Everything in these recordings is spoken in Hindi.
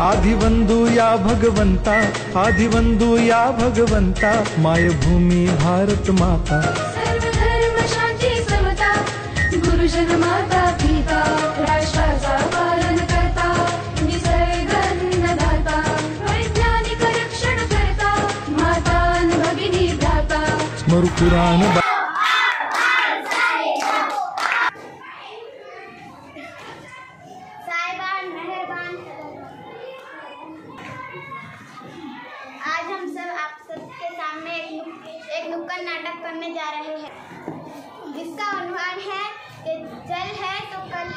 आदिवंदू या भगवंता, आदिवंदू या भगवंता, मायभूमी भारत माता। सर्वधर्म शांती समता, गुरुजन माता पिता, राष्ट्राचा पालन करता, निसर्ग अन्नदाता, वैज्ञानिक रक्षण करता, माता अन भगिनी भ्राता। स्मरू पुराण आज हम सब आप सबके सामने एक नुक्कड़ नाटक करने जा रहे हैं, जिसका अनुमान है कि जल है तो कल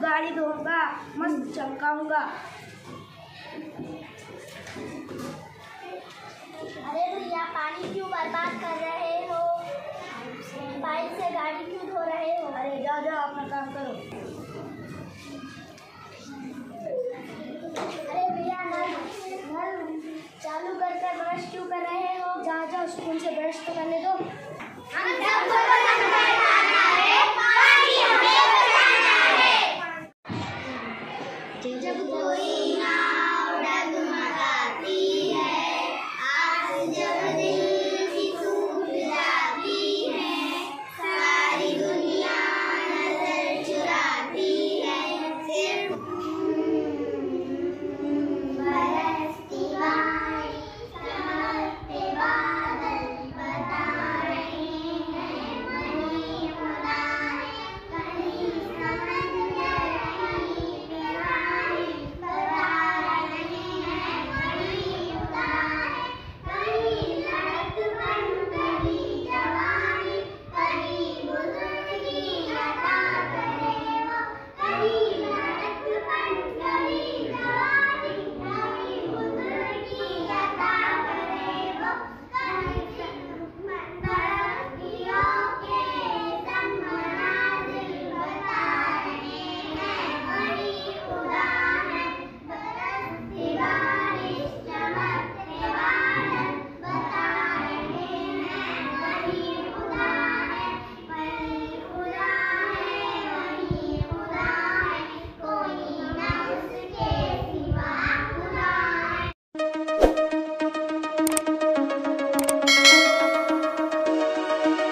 गाड़ी धोऊंगा, मस्त चमकाऊंगा। अरे भैया, पानी क्यों बर्बाद कर रहे हो? पाइप से गाड़ी क्यों धो रहे हो? अरे जाओ जाओ, अपना काम करो। अरे भैया, नल चालू करके ब्रश क्यों कर रहे हो? जाओ जाओ, स्पून से ब्रश तो करने दो।